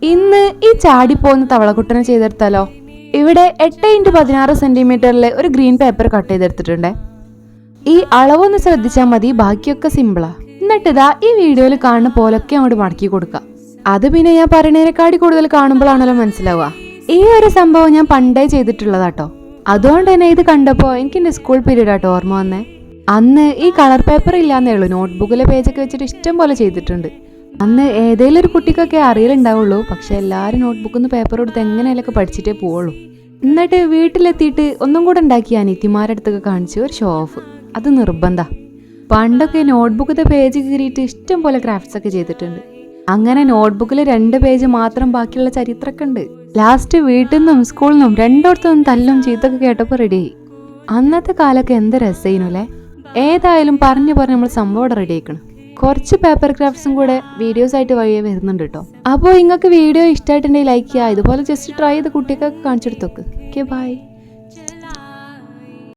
ഇന്ന് ഈ ചാടിപ്പോകുന്ന തവളക്കുട്ടനെ ചെയ്തെടുത്താലോ? ഇവിടെ 8x16 സെന്റിമീറ്ററിലെ ഒരു ഗ്രീൻ പേപ്പർ കട്ട് ചെയ്തെടുത്തിട്ടുണ്ട്. ഈ അളവൊന്ന് ശ്രദ്ധിച്ചാൽ മതി, ബാക്കിയൊക്കെ സിമ്പിളാ. എന്നിട്ട് ഇതാ ഈ വീഡിയോയിൽ കാണുന്ന പോലൊക്കെ അങ്ങോട്ട് മടക്കി കൊടുക്കാം. അത് പിന്നെ ഞാൻ പറയണേനെക്കാടി കൂടുതൽ കാണുമ്പോഴാണല്ലോ മനസ്സിലാവുക. ഈ ഒരു സംഭവം ഞാൻ പണ്ടേ ചെയ്തിട്ടുള്ളതാട്ടോ. അതുകൊണ്ട് തന്നെ ഇത് കണ്ടപ്പോൾ എനിക്ക് എൻ്റെ സ്കൂൾ പീരീഡ് ആട്ടോ ഓർമ്മ വന്നേ. അന്ന് ഈ കളർ പേപ്പർ ഇല്ലാന്നേ ഉള്ളൂ, നോട്ട്ബുക്കിലെ പേജൊക്കെ വെച്ചിട്ട് ഇഷ്ടം പോലെ ചെയ്തിട്ടുണ്ട്. അന്ന് ഏതെങ്കിലും ഒരു കുട്ടിക്കൊക്കെ അറിയലുണ്ടാവുള്ളൂ, പക്ഷെ എല്ലാവരും നോട്ട്ബുക്കിൽ നിന്ന് പേപ്പർ കൊടുത്ത് എങ്ങനെയൊക്കെ പഠിച്ചിട്ടേ പോവുള്ളൂ. എന്നിട്ട് വീട്ടിലെത്തിയിട്ട് ഒന്നും കൂടെ ഉണ്ടാക്കി അനിയത്തിമാരുടെ അടുത്തൊക്കെ കാണിച്ച് ഒരു ഷോ ഓഫ്. അത് നിർബന്ധ. പണ്ടൊക്കെ നോട്ട്ബുക്കിന്റെ പേജ് കീറിയിട്ട് ഇഷ്ടം പോലെ ക്രാഫ്റ്റ്സ് ഒക്കെ ചെയ്തിട്ടുണ്ട്. അങ്ങനെ നോട്ട്ബുക്കിൽ 2 പേജ് മാത്രം ബാക്കിയുള്ള ചരിത്രമൊക്കെ ഉണ്ട്. ലാസ്റ്റ് വീട്ടിൽ നിന്നും സ്കൂളിൽ നിന്നും രണ്ടോടത്തുനിന്നും തല്ലും ചീത്തൊക്കെ കേട്ടപ്പോൾ റെഡിയായി. അന്നത്തെ കാലമൊക്കെ എന്ത് രസമായിരുന്നല്ലേ. ഏതായാലും പറഞ്ഞു നമ്മൾ സംഭവം റെഡി ആക്കണം. കുറച്ച് പേപ്പർ ക്രാഫ്റ്റ്സും കൂടെ വീഡിയോസ് ആയിട്ട് വഴിയേ വരുന്നുണ്ട് കേട്ടോ. അപ്പോൾ നിങ്ങൾക്ക് വീഡിയോ ഇഷ്ടമായിട്ടുണ്ടെങ്കിൽ ലൈക്ക് ചെയ്യുക. ഇതുപോലെ ജസ്റ്റ് ട്രൈ ചെയ്ത് കുട്ടികൾക്കൊക്കെ കാണിച്ചെടുത്തോക്ക്. Okay, by.